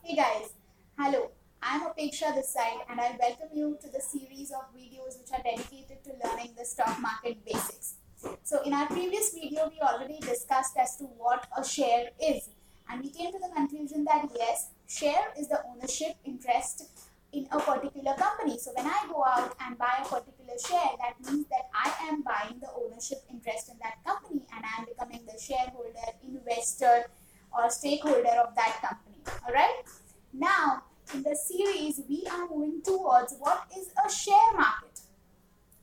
Hey guys, hello. I'm Apeksha this side and I welcome you to the series of videos which are dedicated to learning the stock market basics. So in our previous video we already discussed as to what a share is, and we came to the conclusion that yes, share is the ownership interest in a particular company. So when I go out and buy a particular share, that means that I am buying the ownership interest in that company and I am becoming the shareholder, investor or stakeholder of that company. Alright. Now, in the series, we are moving towards what is a share market,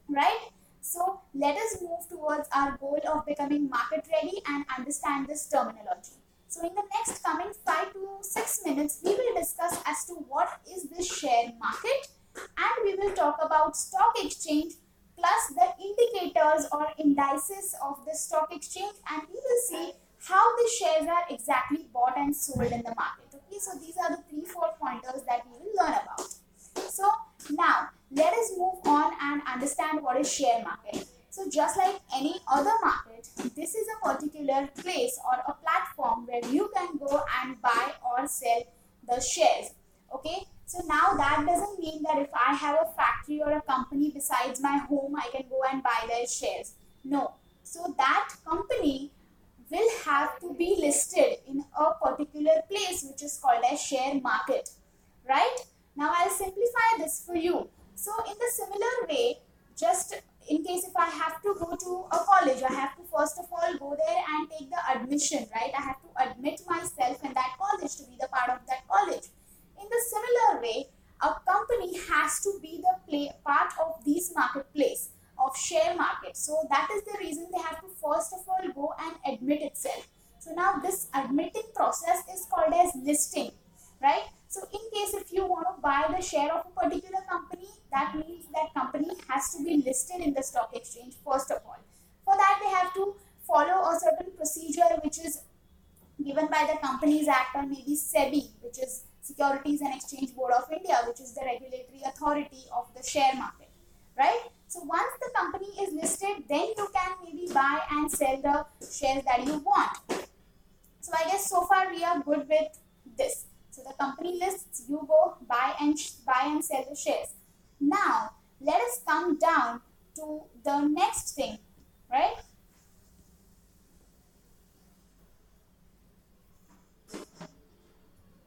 right? So, let us move towards our goal of becoming market ready and understand this terminology. So, in the next coming 5 to 6 minutes, we will discuss as to what is this share market, and we will talk about stock exchange plus the indicators or indices of the stock exchange, and we will see how the shares are exactly bought and sold in the market. Okay, so these are the 3-4 pointers that we will learn about. So now let us move on and understand what is share market. So just like any other market, this is a particular place or a platform where you can go and buy or sell the shares. Okay, so now that doesn't mean that if I have a factory or a company besides my home, I can go and buy their shares. No. So that company will have to be listed in a particular place which is called a share market, right? Now I'll simplify this for you. So in the similar way, just in case if I have to go to a college, I have to first of all go there and take the admission, right? I have to admit myself in that college to be the part of that college. In the similar way, a company has to be the part of this marketplace of share market. So that is the reason they have to first of all go and admit itself. So now this admitting process is called as listing, right? So in case if you want to buy the share of a particular company, that means that company has to be listed in the stock exchange first of all. For that they have to follow a certain procedure which is given by the Companies Act or maybe SEBI, which is Securities and Exchange Board of India, which is the regulatory authority of the share market, right? So once the company is listed, then you can maybe buy and sell the shares that you want. So I guess so far we are good with this. So the company lists, you go buy and sell the shares. Now let us come down to the next thing, right?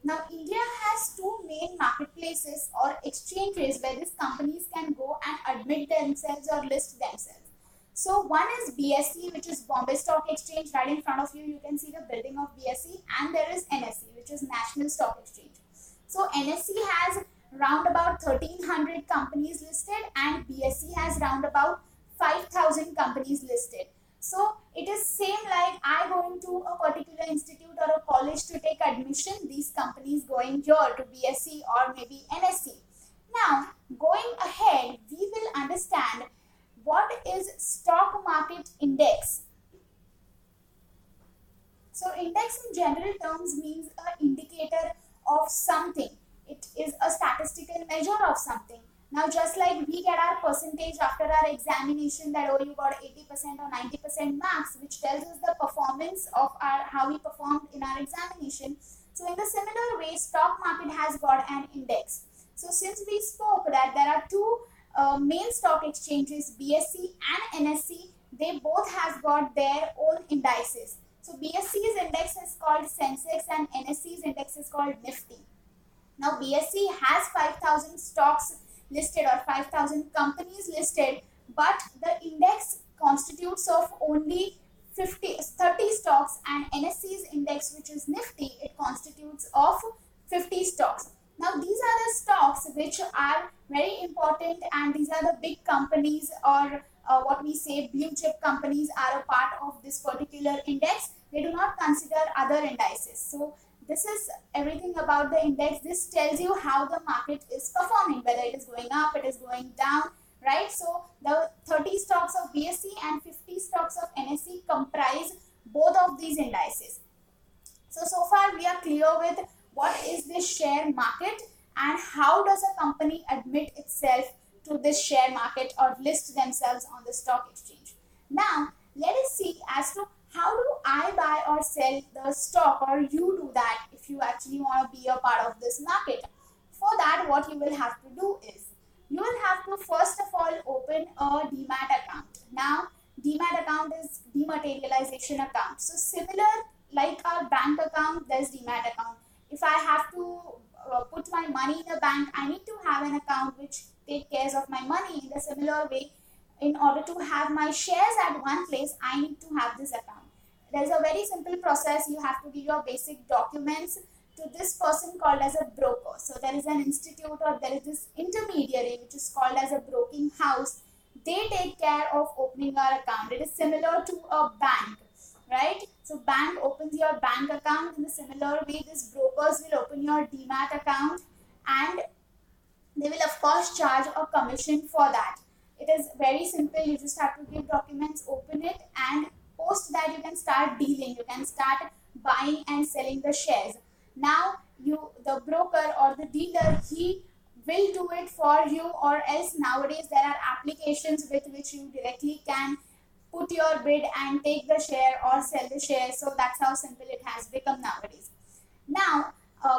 Now, India has two main marketplaces or exchanges where these companies can go and admit themselves or list themselves. So, one is BSE, which is Bombay Stock Exchange. Right in front of you, you can see the building of BSE, and there is NSE, which is National Stock Exchange. So, NSE has round about 1300 companies listed, and BSE has round about 5000 companies listed. So it is same like I going to a particular institute or a college to take admission, these companies going here to BSE or maybe NSE. Now going ahead, we will understand what is stock market index. So index in general terms means an indicator of something. It is a statistical measure of something. Now just like we get our percentage after our examination that oh you got 80% or 90% marks, which tells us the performance of our how we performed in our examination. So in the similar way, stock market has got an index. So since we spoke that there are two main stock exchanges, BSE and NSE, they both have got their own indices. So BSE's index is called Sensex and NSE's index is called Nifty. Now BSE has 5000 stocks listed or 5000 companies listed, but the index constitutes of only 30 stocks, and NSE's index, which is Nifty, it constitutes of 50 stocks. Now these are the stocks which are very important, and these are the big companies or what we say blue chip companies are a part of this particular index. They do not consider other indices. So this is everything about the index. This tells you how the market is performing, whether it is going up, it is going down, right? So the 30 stocks of BSE and 50 stocks of NSE comprise both of these indices. So far we are clear with what is this share market and how does a company admit itself to this share market or list themselves on the stock exchange. Now let us see as to how do I buy or sell the stock, or you do that if you actually want to be a part of this market. For that, what you will have to do is, you will have to first of all open a demat account. Now, demat account is dematerialization account. So similar like our bank account, there's demat account. If I have to put my money in a bank, I need to have an account which take care of my money. In the similar way, in order to have my shares at one place, I need to have this account. There's a very simple process. You have to give your basic documents to this person called as a broker. So there is an institute, or there is this intermediary which is called as a broking house. They take care of opening our account. It is similar to a bank, right? So bank opens your bank account. In a similar way, these brokers will open your demat account, and they will of course charge a commission for that. It is very simple. You just have to give documents, open it, and post that you can start dealing. You can start buying and selling the shares. Now, the broker or the dealer, he will do it for you, or else nowadays there are applications with which you directly can put your bid and take the share or sell the share. So that's how simple it has become nowadays. Now,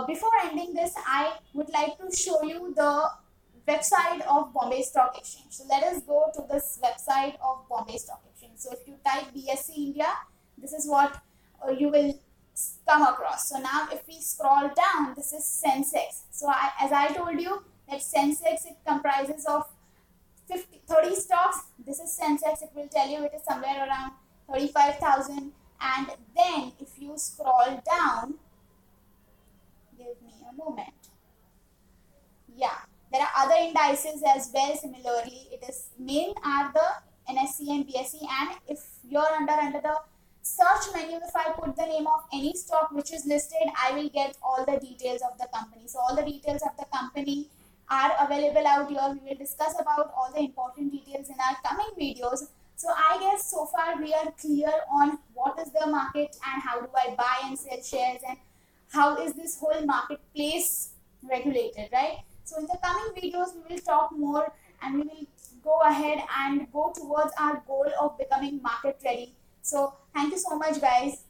before ending this, I would like to show you the website of Bombay Stock Exchange. So let us go to this website of Bombay Stock Exchange. So if you type BSE India, this is what you will come across. So now if we scroll down, this is Sensex. So as I told you that Sensex, it comprises of 30 stocks. This is Sensex. It will tell you it is somewhere around 35,000. And then if you scroll down, give me a moment. Yeah, there are other indices as well. Similarly, it is main are the NSE and BSE, and if you're under the search menu, if I put the name of any stock which is listed, I will get all the details of the company. So all the details of the company are available out here. We will discuss about all the important details in our coming videos. So I guess so far we are clear on what is the market and how do I buy and sell shares, and how is this whole marketplace regulated, right? So in the coming videos, we will talk more, and we will go ahead and go towards our goal of becoming market ready. So thank you so much, guys.